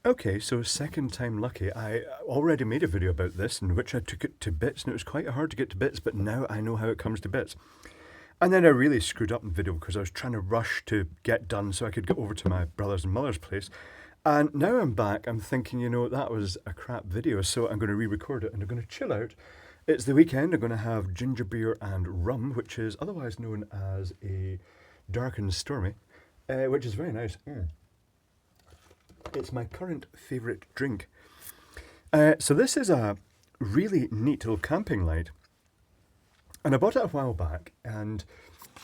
Okay, so second time lucky. I already made a video about this in which I took it to bits, and it was quite hard to get to bits, but now I know how it comes to bits. And then I really screwed up in video because I was trying to rush to get done so I could get over to my brother's and mother's place. And now I'm back, I'm thinking, that was a crap video, so I'm going to re-record it and I'm going to chill out. It's the weekend, I'm going to have ginger beer and rum, which is otherwise known as a dark and stormy, which is very nice. It's my current favourite drink. So this is a really neat little camping light. And I bought it a while back, and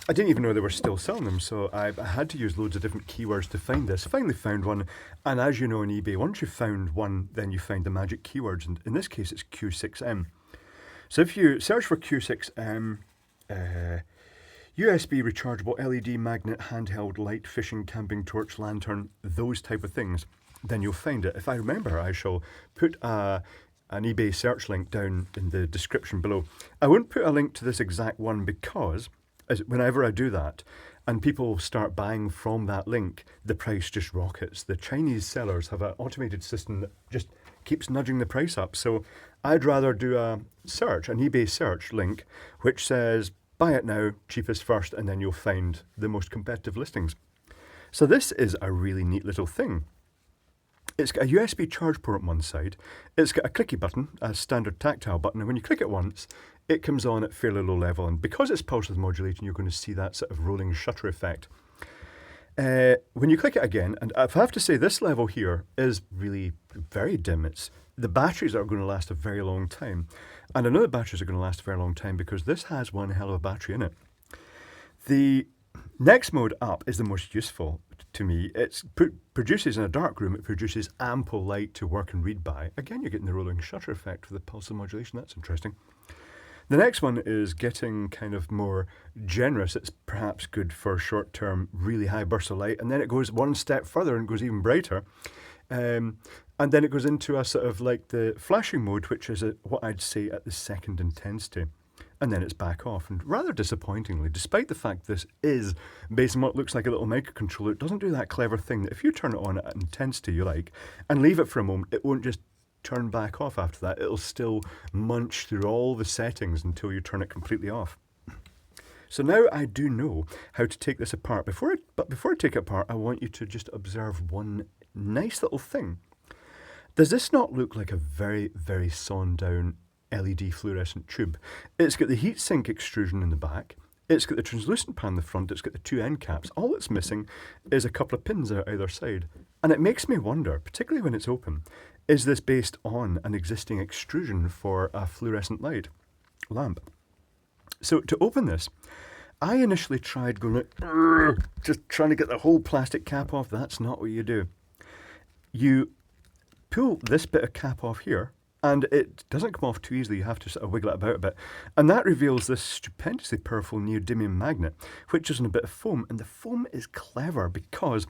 I didn't even know they were still selling them, so I had to use loads of different keywords to find this. Finally found one, and as you know on eBay, once you've found one, then you find the magic keywords, and in this case it's Q6M. So if you search for Q6M, USB rechargeable LED magnet handheld light fishing camping torch lantern, those type of things, then you'll find it. If I remember, I shall put an eBay search link down in the description below. I won't put a link to this exact one because whenever I do that and people start buying from that link, the price just rockets. The Chinese sellers have an automated system that just keeps nudging the price up. So I'd rather do an eBay search link, which says buy it now, cheapest first, and then you'll find the most competitive listings. So this is a really neat little thing. It's got a USB charge port on one side, it's got a clicky button, a standard tactile button, and when you click it once, it comes on at fairly low level, and because it's pulse width modulating, you're going to see that sort of rolling shutter effect. When you click it again, and if I have to say, this level here is really very dim. The batteries are going to last a very long time. And I know the batteries are going to last a very long time because this has one hell of a battery in it. The next mode up is the most useful to me. It produces, in a dark room, it produces ample light to work and read by. Again, you're getting the rolling shutter effect for the pulse modulation. That's interesting. The next one is getting kind of more generous. It's perhaps good for short-term, really high bursts of light. And then it goes one step further and goes even brighter. And then it goes into a sort of like the flashing mode, which is what I'd say at the second intensity. And then it's back off. And rather disappointingly, despite the fact this is based on what looks like a little microcontroller, it doesn't do that clever thing that if you turn it on at intensity you like and leave it for a moment, it won't just turn back off after that. It'll still munch through all the settings until you turn it completely off. So now I do know how to take this apart. But before I take it apart, I want you to just observe one nice little thing. Does this not look like a very, very sawn down LED fluorescent tube? It's got the heatsink extrusion in the back. It's got the translucent pan in the front. It's got the two end caps. All it's missing is a couple of pins out either side. And it makes me wonder, particularly when it's open, is this based on an existing extrusion for a fluorescent light lamp? So to open this, I initially tried going like, just trying to get the whole plastic cap off. That's not what you do. You pull this bit of cap off here, and it doesn't come off too easily. You have to sort of wiggle it about a bit. And that reveals this stupendously powerful neodymium magnet, which is in a bit of foam. And the foam is clever because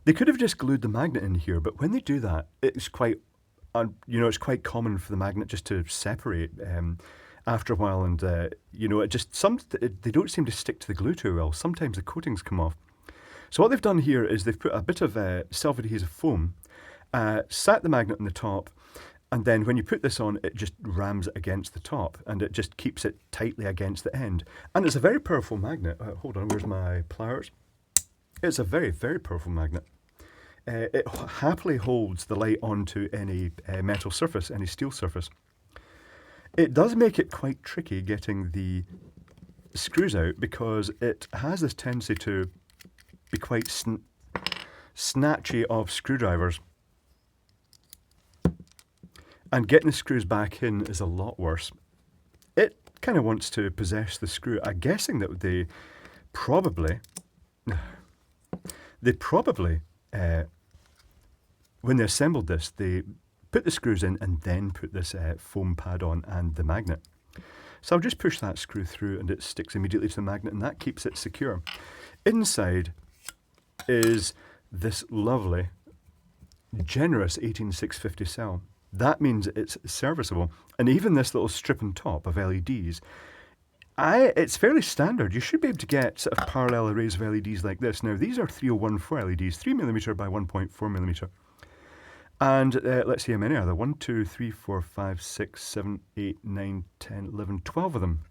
they could have just glued the magnet in here, but when they do that, it's quite, it's quite common for the magnet just to separate after a while, and it just they don't seem to stick to the glue too well. Sometimes the coatings come off. So what they've done here is they've put a bit of self-adhesive foam, sat the magnet on the top, and then when you put this on, it just rams it against the top, and it just keeps it tightly against the end. And it's a very powerful magnet. Hold on, where's my pliers? It's a very, very powerful magnet. It happily holds the light onto any metal surface, any steel surface. It does make it quite tricky getting the screws out because it has this tendency to be quite snatchy of screwdrivers. And getting the screws back in is a lot worse. It kind of wants to possess the screw. I'm guessing that they probably, when they assembled this, they put the screws in and then put this foam pad on and the magnet. So I'll just push that screw through and it sticks immediately to the magnet, and that keeps it secure. Inside is this lovely, generous 18650 cell. That means it's serviceable. And even this little strip on top of LEDs, it's fairly standard. You should be able to get sort of parallel arrays of LEDs like this. Now, these are 3014 LEDs, 3mm by 1.4mm. And let's see how many are there. 1, 2, 3, 4, 5, 6, 7, 8, 9, 10, 11, 12 of them.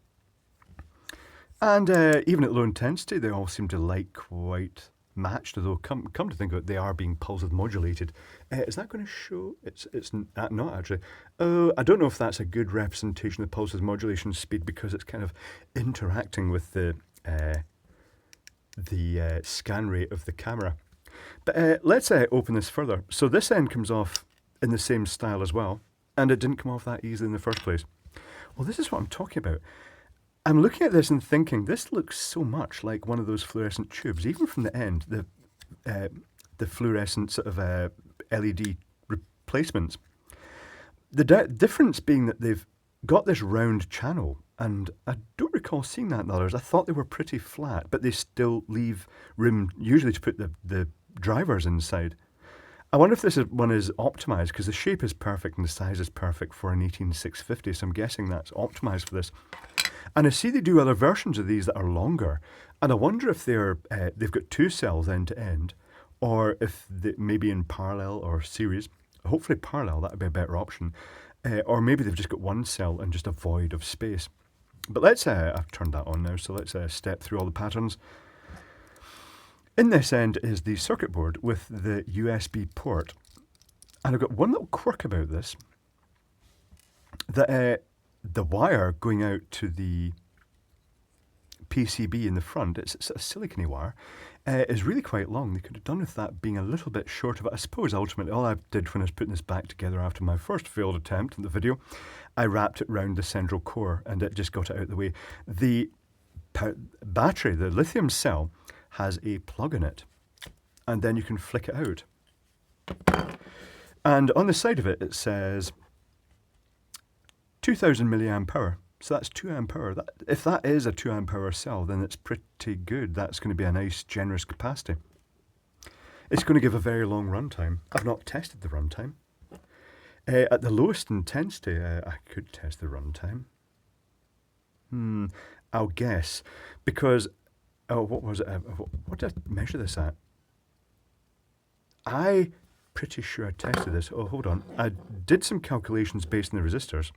And even at low intensity, they all seem to like quite matched, although come to think of it, they are being pulse modulated. Is that going to show? It's not actually. Oh, I don't know if that's a good representation of the pulse modulation speed because it's kind of interacting with the scan rate of the camera. But let's open this further. So this end comes off in the same style as well, and it didn't come off that easily in the first place. Well, this is what I'm talking about. I'm looking at this and thinking, this looks so much like one of those fluorescent tubes, even from the end, the fluorescent sort of LED replacements. The difference being that they've got this round channel, and I don't recall seeing that in others. I thought they were pretty flat, but they still leave room usually to put the drivers inside. I wonder if this one is optimized, because the shape is perfect and the size is perfect for an 18650, so I'm guessing that's optimized for this. And I see they do other versions of these that are longer, and I wonder if they've got 2 cells end to end, or if they maybe in parallel or series. Hopefully parallel, that would be a better option. Or maybe they've just got 1 cell and just a void of space. But let's, I've turned that on now, so let's step through all the patterns. In this end is the circuit board with the USB port. And I've got one little quirk about this, that the wire going out to the PCB in the front, it's a silicone wire, is really quite long. They could have done with that being a little bit short of it. I suppose ultimately all I did when I was putting this back together after my first failed attempt in the video, I wrapped it round the central core and it just got it out of the way. The battery, the lithium cell, has a plug in it, and then you can flick it out. And on the side of it, it says 2000 milliamp hour. So that's 2 amp hour. If that is a 2 amp hour cell, then it's pretty good. That's going to be a nice, generous capacity. It's going to give a very long runtime. I've not tested the runtime. At the lowest intensity, I could test the runtime. I'll guess. Because, what was it? What did I measure this at? I'm pretty sure I tested this. Oh, hold on. I did some calculations based on the resistors.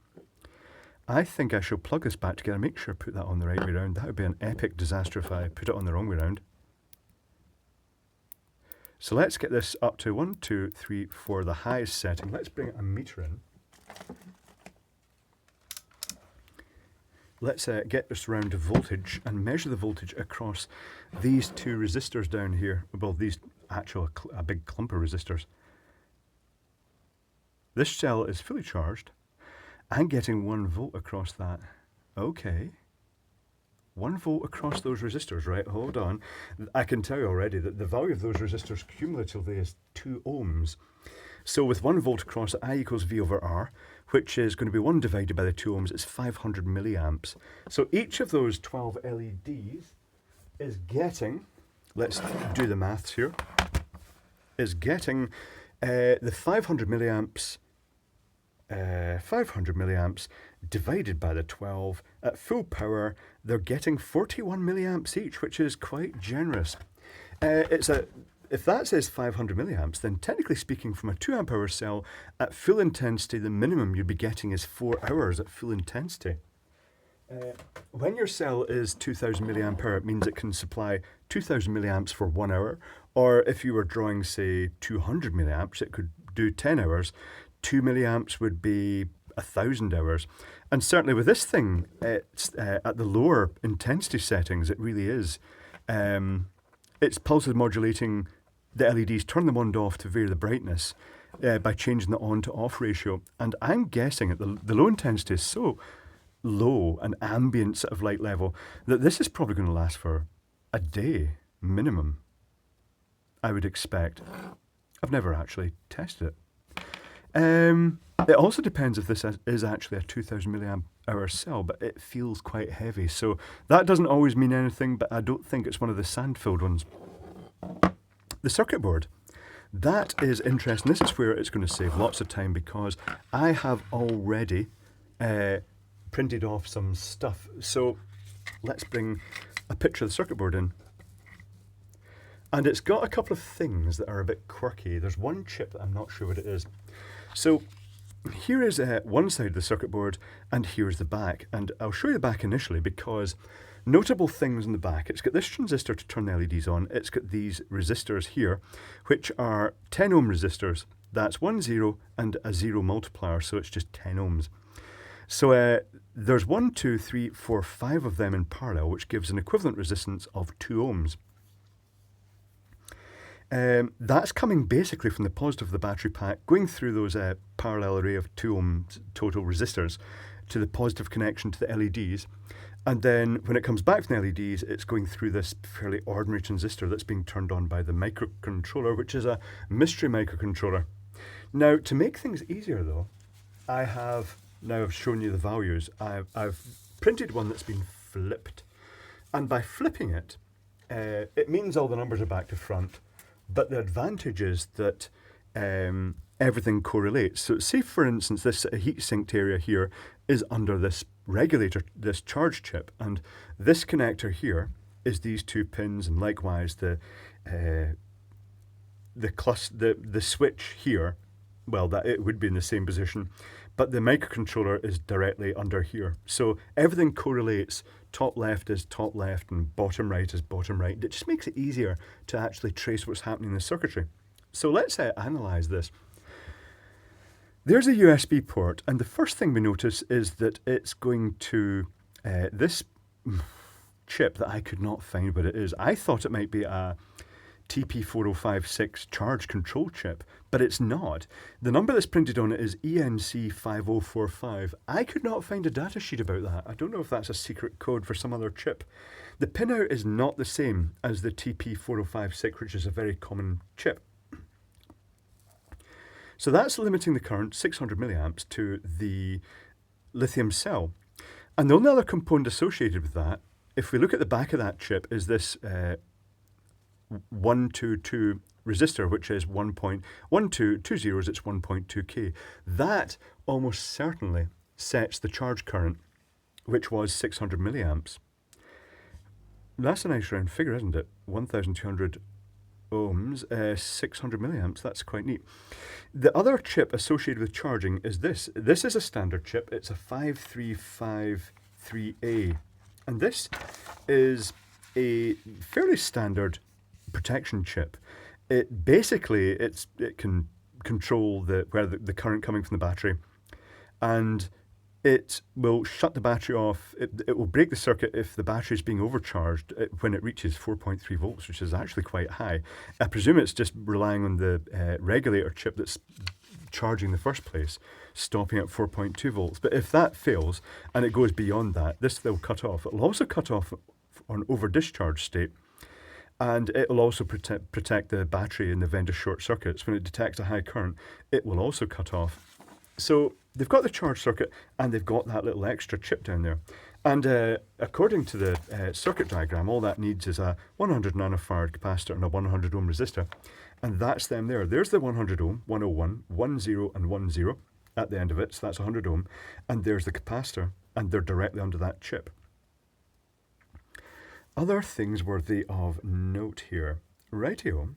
I think I shall plug this back together, make sure I put that on the right way around. That would be an epic disaster if I put it on the wrong way around. So let's get this up to 1, 2, 3, 4, the highest setting. Let's bring a meter in. Let's get this round to voltage and measure the voltage across these 2 resistors down here. Well, these actual, a big clump of resistors. This cell is fully charged. I'm getting 1 volt across that. Okay. 1 volt across those resistors, right? Hold on. I can tell you already that the value of those resistors cumulatively is 2 ohms. So with 1 volt across, I equals V over R, which is going to be 1 divided by the 2 ohms. It's 500 milliamps. So each of those 12 LEDs is getting, let's do the maths here, is getting the 500 milliamps 500 milliamps divided by the 12 at full power. They're getting 41 milliamps each, which is quite generous. If that says 500 milliamps, then technically speaking, from a 2 amp hour cell at full intensity, the minimum you'd be getting is 4 hours at full intensity. When your cell is 2000 milliamp hour, it means it can supply 2000 milliamps for 1 hour, or if you were drawing, say, 200 milliamps, it could do 10 hours. 2 milliamps would be 1000 hours. And certainly with this thing, it's at the lower intensity settings, it really is. It's pulse modulating the LEDs, turn them on and off to vary the brightness by changing the on to off ratio. And I'm guessing at the low intensity is so low, an ambient sort of light level, that this is probably going to last for a day minimum, I would expect. I've never actually tested it. It also depends if this is actually a 2000 milliamp hour cell, but it feels quite heavy. So that doesn't always mean anything, but I don't think it's one of the sand-filled ones. The circuit board, that is interesting. This is where it's going to save lots of time because I have already printed off some stuff. So let's bring a picture of the circuit board in. And it's got a couple of things that are a bit quirky. There's one chip that I'm not sure what it is. So here is one side of the circuit board, and here's the back. And I'll show you the back initially because notable things in the back. It's got this transistor to turn the LEDs on. It's got these resistors here, which are 10 ohm resistors. That's 1, 0 and a 0 multiplier, so it's just 10 ohms. So there's 1, 2, 3, 4, 5 of them in parallel, which gives an equivalent resistance of 2 ohms. That's coming basically from the positive of the battery pack, going through those parallel array of 2 ohms total resistors to the positive connection to the LEDs. And then when it comes back from the LEDs, it's going through this fairly ordinary transistor that's being turned on by the microcontroller, which is a mystery microcontroller. Now, to make things easier though, I've shown you the values. I've printed one that's been flipped. And by flipping it, it means all the numbers are back to front. But the advantage is that everything correlates. So say, for instance, this heat sinked area here is under this regulator, this charge chip, and this connector here is these 2 pins, and likewise the switch here, well, that it would be in the same position, but the microcontroller is directly under here. So everything correlates. Top left is top left and bottom right is bottom right. It just makes it easier to actually trace what's happening in the circuitry. So let's analyze this. There's a USB port, and the first thing we notice is that it's going to this chip that I could not find what it is. I thought it might be a TP4056 charge control chip, but it's not. The number that's printed on it is ENC5045. I could not find a data sheet about that. I don't know if that's a secret code for some other chip. The pinout is not the same as the TP4056, which is a very common chip. So that's limiting the current, 600 milliamps, to the lithium cell. And the only other component associated with that, if we look at the back of that chip, is this 122 resistor, which is 1.12 zeros, it's 1.2K. That almost certainly sets the charge current, which was 600 milliamps. That's a nice round figure, isn't it? 1,200 ohms, 600 milliamps. That's quite neat. The other chip associated with charging is this. This is a standard chip. It's a 5353A. And this is a fairly standard protection chip. It basically it can control where the current coming from the battery, and it will shut the battery off. It will break the circuit if the battery is being overcharged when it reaches 4.3 volts, which is actually quite high. I presume it's just relying on the regulator chip that's charging in the first place, stopping at 4.2 volts. But if that fails and it goes beyond that, this will cut off. It will also cut off on over discharge state. And it will also protect the battery in the event of short circuits. When it detects a high current, it will also cut off. So they've got the charge circuit and they've got that little extra chip down there. And according to the circuit diagram, all that needs is a 100 nanofarad capacitor and a 100 ohm resistor. And that's them there. There's the 100 ohm, 101, 10 and 10 at the end of it. So that's 100 ohm. And there's the capacitor, and they're directly under that chip. Other things worthy of note here. Rightio.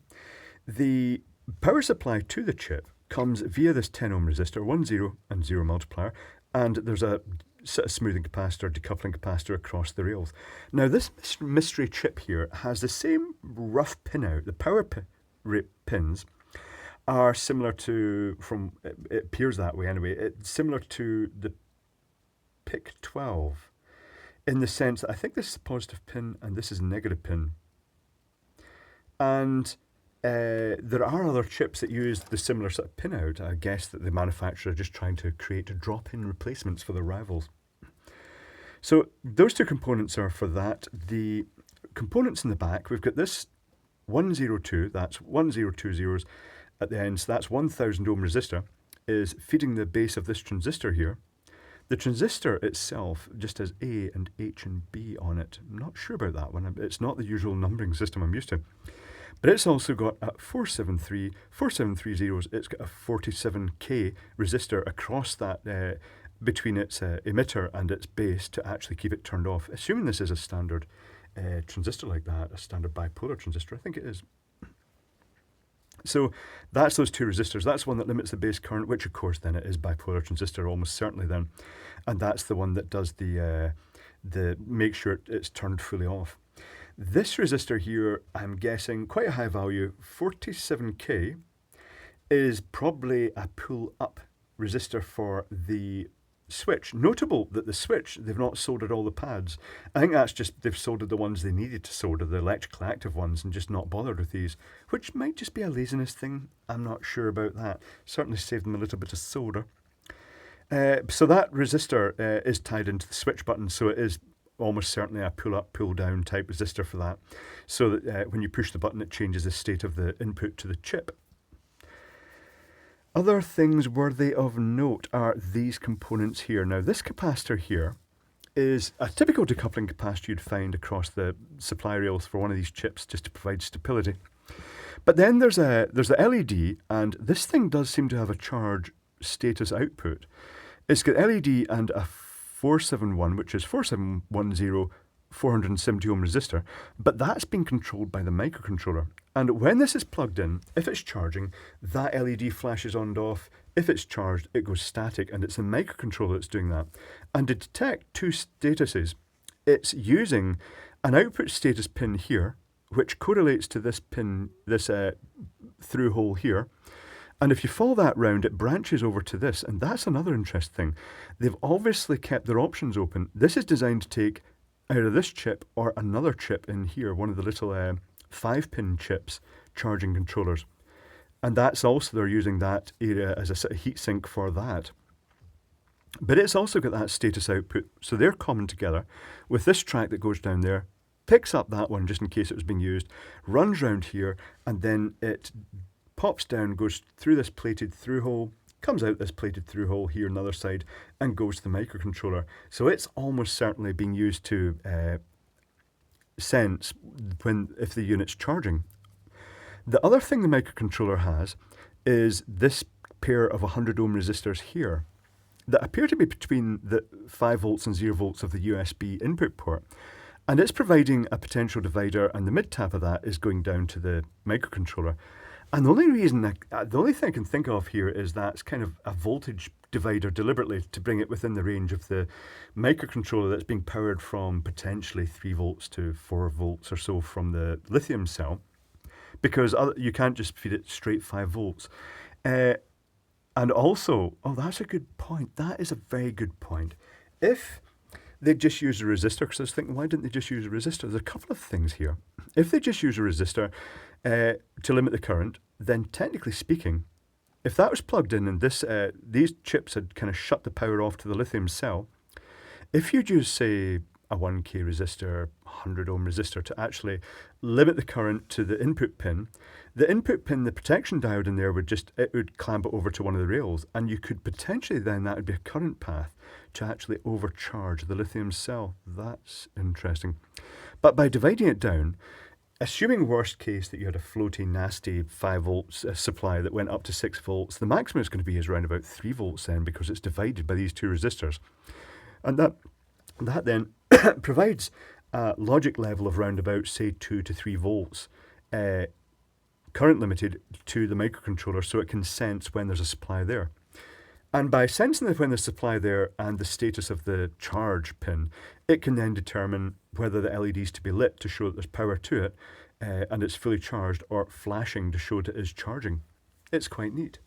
The power supply to the chip comes via this 10 ohm resistor, 10 and 0 multiplier, and there's a smoothing capacitor, decoupling capacitor across the rails. Now this mystery chip here has the same rough pinout. The power pins are similar to, it appears that way anyway, it's similar to the PIC 12. In the sense that I think this is a positive pin and this is a negative pin. And there are other chips that use the similar sort of pinout. I guess that the manufacturer are just trying to create drop-in replacements for their rivals. So those two components are for that. The components in the back, we've got this 102, that's 1020 zeros at the end, so that's 1000 ohm resistor, is feeding the base of this transistor here. The transistor itself just has A and H and B on it. I'm not sure about that one. It's not the usual numbering system I'm used to. But it's also got a 473 zeros. It's got a 47K resistor across that between its emitter and its base to actually keep it turned off. Assuming this is a standard transistor like that, a standard bipolar transistor, I think it is. So that's those two resistors. That's one that limits the base current, which of course then it is bipolar transistor almost certainly then. And that's the one that does the make sure it's turned fully off. This resistor here, I'm guessing quite a high value, 47K, is probably a pull up resistor for the switch. Notable that the switch, they've not soldered all the pads. I think that's just they've soldered the ones they needed to solder, the electrically active ones, and just not bothered with these, which might just be a laziness thing. I'm not sure about that. Certainly saved them a little bit of solder. So that resistor is tied into the switch button, so it is almost certainly a pull up, pull down type resistor for that. So that when you push the button, it changes the state of the input to the chip. Other things worthy of note are these components here. Now, this capacitor here is a typical decoupling capacitor you'd find across the supply rails for one of these chips just to provide stability. But then there's a LED, and this thing does seem to have a charge status output. It's got LED and a 471, which is 4710 470 ohm resistor, but that's being controlled by the microcontroller. And when this is plugged in, if it's charging, that LED flashes on and off. If it's charged, it goes static, and it's the microcontroller that's doing that. And to detect two statuses, it's using an output status pin here, which correlates to this pin, this through hole here. And if you follow that round, it branches over to this, and that's another interesting thing. They've obviously kept their options open. This is designed to take out of this chip or another chip in here, one of the little 5-pin chips, charging controllers. And that's also, they're using that area as a sort of heat sink for that. But it's also got that status output, so they're common together with this track that goes down there, picks up that one just in case it was being used, runs round here, and then it pops down, goes through this plated through hole, comes out this plated through hole here on the other side, and goes to the microcontroller. So it's almost certainly being used to sense if the unit's charging. The other thing the microcontroller has is this pair of 100 ohm resistors here that appear to be between the 5 volts and 0 volts of the USB input port. And it's providing a potential divider, and the mid-tap of that is going down to the microcontroller. And the only thing I can think of here is that's kind of a voltage divider deliberately to bring it within the range of the microcontroller that's being powered from potentially 3 volts to 4 volts or so from the lithium cell, because you can't just feed it straight 5 volts. And also, oh, that's a good point. That is a very good point. If they just use a resistor, because I was thinking, why didn't they just use a resistor? There's a couple of things here. If they just use a resistor to limit the current, then technically speaking, if that was plugged in and these chips had kind of shut the power off to the lithium cell, if you use, say, a 1K resistor, 100 ohm resistor to actually limit the current to the input pin, the protection diode in there would clamp it over to one of the rails, and you could potentially then, that would be a current path to actually overcharge the lithium cell. That's interesting. But by dividing it down, assuming worst case that you had a floaty, nasty 5 volts supply that went up to 6 volts, the maximum it's going to be is around about 3 volts then, because it's divided by these two resistors. And that then provides a logic level of round about, say, 2 to 3 volts, current limited to the microcontroller, so it can sense when there's a supply there. And by sensing when there's supply there and the status of the charge pin, it can then determine whether the LED is to be lit to show that there's power to it and it's fully charged, or flashing to show that it is charging. It's quite neat.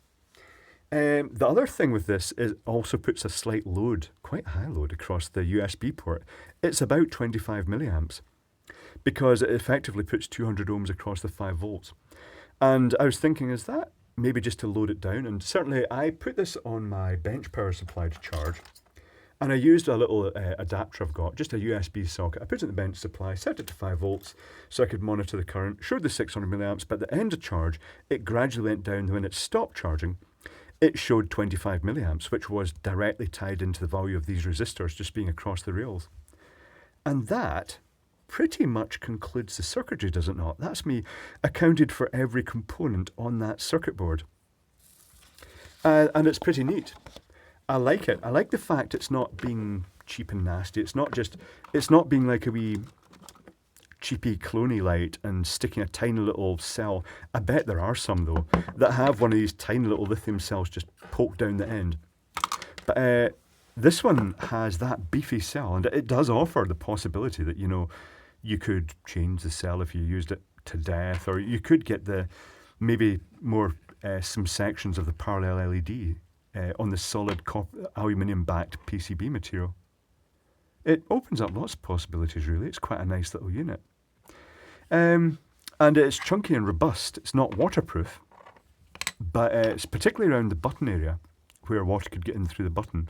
The other thing with this is it also puts a slight load, quite high load, across the USB port. It's about 25 milliamps because it effectively puts 200 ohms across the 5 volts. And I was thinking, is that maybe just to load it down? And certainly I put this on my bench power supply to charge, and I used a little adapter I've got, just a USB socket. I put it in the bench supply, set it to 5 volts so I could monitor the current, showed the 600 milliamps, but at the end of charge, it gradually went down. When it stopped charging, it showed 25 milliamps, which was directly tied into the value of these resistors just being across the rails. And that pretty much concludes the circuitry, does it not? That's me accounted for every component on that circuit board. And it's pretty neat. I like it. I like the fact it's not being cheap and nasty. It's not being like a wee cheapy cloney light and sticking a tiny little cell. I bet there are some though that have one of these tiny little lithium cells just poked down the end. But this one has that beefy cell, and it does offer the possibility that, you know, you could change the cell if you used it to death, or you could get the maybe more some sections of the parallel LED on the solid aluminium-backed PCB material. It opens up lots of possibilities, really. It's quite a nice little unit. And it's chunky and robust. It's not waterproof, but it's particularly around the button area where water could get in through the button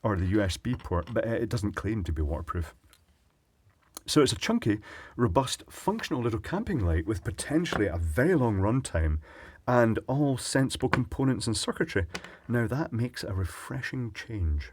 or the USB port, but it doesn't claim to be waterproof. So it's a chunky, robust, functional little camping light with potentially a very long runtime and all sensible components and circuitry. Now that makes a refreshing change.